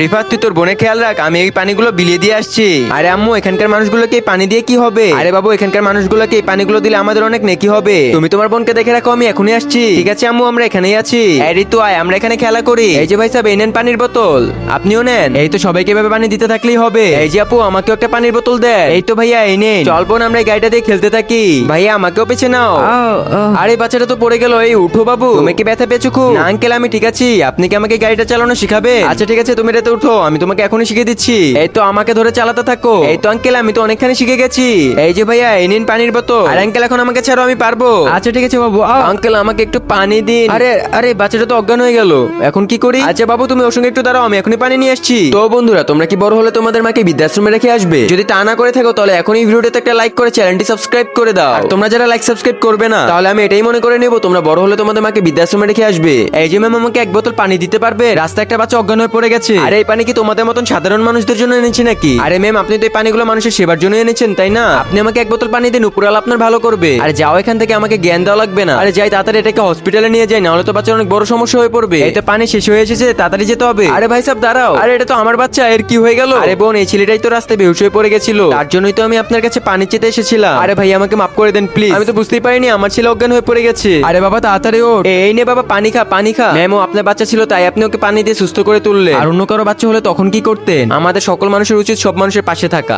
রিফাত, তুই তোর বোনের খেয়াল রাখ, আমি এই পানিগুলো বিলিয়ে দিয়ে আসছি। আরে আম্মু, এখানকার মানুষগুলোকে এই পানি দিয়ে কি হবে? আরে বাবু, এখানকার মানুষগুলোকে এই পানিগুলো দিলে আমাদের অনেক নেকি হবে। তুমি তোমার বোনকে দেখে রাখো, আমি এখনই আসছি। ঠিক আছে আম্মু, আমরা এখানেই আছি। এই ঋতু, আয়, আমরা এখানে খেলা করি। এই যে ভাই সাহেব, এই নেন পানির বোতল, আপনিও নেন। এই তো সবাইকে এভাবে পানি দিতে থাকলেই হবে। এই যে আপু, আমাকেও একটা পানির বোতল দেন। এই তো ভাইয়া, এই নেন। চল বোন, আমরা এই গাড়িটা দিয়ে খেলতে থাকি। ভাইয়া, আমাকেও পেছে নাও। আরে বাচ্চাটা তো পড়ে গেল। এই উঠো বাবু, তুমি কি ব্যথা পেয়েছো খুব? না আঙ্কেল, আমি ঠিক আছি। আপনি কি আমাকে গাড়িটা চালানো শিখাবে? আচ্ছা ঠিক আছে, তুমি এটাতে উঠো, আমি তোমাকে এখনই শিখিয়ে দিচ্ছি। এই তো আমাকে ধরে চালাতে থাকো। এই তো আঙ্কেল, আমি তো অনেকখানি শিখে গেছি। এই যে ভাইয়া, এই নিন পানির বোতল। আর আঙ্কেল, এখন আমাকে ছাড়ো, আমি পারবো। আচ্ছা ঠিক আছে বাবু। আঙ্কেল, আমাকে একটু পানি দিন। আরে আরে, বাচ্চাটা তো অজ্ঞান হয়ে গেল, এখন কি করি? আচ্ছা বাবু, তুমি ওর সঙ্গে একটু দাঁড়াও, আমি এখনই পানি নিয়ে আসছি। তো বন্ধুরা, তোমরা কি বড় হলে তোমাদের মাকে বৃদ্ধাশ্রমে রেখে আসবে? যদি তা না করে থাকো, তাহলে এখনই ভিডিওতে একটা লাইক করে চ্যানেলটি সাবস্ক্রাইব করে দাও। আর তোমরা যারা লাইক সাবস্ক্রাইব করবে না, তাহলে আমি এটাই মনে করে নেবো তোমরা বড় হলে তোমাদের মাকে বৃদ্ধাশ্রমে রেখে আসবে। এই যে ম্যাম, আমাকে এক বোতল পানি দিতে পারবে? রাস্তায় একটা বাচ্চা অজ্ঞান হয়ে পড়ে গেছে। আর এই পানি কি তোমাদের মতন সাধারণ মানুষদের জন্য এনেছি নাকি? আরে ম্যাম, আপনি তো এই পানিগুলো মানুষের সেবার জন্য এনেছেন, তাই না? আপনি আমাকে এক বোতল পানি দিন, উপরাল আপনার ভালো করবে। আরে যাও এখান থেকে, আমাকে জ্ঞান দেওয়া লাগবে না। আরে যাই তাড়াতাড়ি, এটাকে হসপিটালে নিয়ে যাই, নাহলে তো বাচ্চার অনেক বড় সমস্যা হয়ে পড়বে। এই তো পানি শেষ হয়ে এসেছে, তাড়াতাড়ি যেতে হবে। আরে ভাই সাহেব দাঁড়াও। আরে এটা তো আমার বাচ্চা, এর কি হয়ে গেল? আরে বোন, এই ছেলেটাই তো রাস্তায় বেহুশ হয়ে পড়ে গেছিল, তার জন্যই তো আমি আপনার কাছে পানি চেতে এসেছিলাম। আরে ভাই, আমাকে মাফ করে দেন প্লিজ, আমি তো বুঝতেই পারিনি আমার ছেলে অজ্ঞান হয়ে পড়ে গেছে। আরে বাবা তাড়াতাড়ি ওঠ। এই নে বাবা, পানি খা, পানি খা। ম্যাম, ও আপনার বাচ্চা ছিল, তাই আপনি ওকে পানি দিয়ে সুস্থ করে তুললেন। আর অন্য কারো বাচ্চা হলে তখন কি করতেন? আমাদের সকল মানুষের উচিত সব মানুষের পাশে থাকা।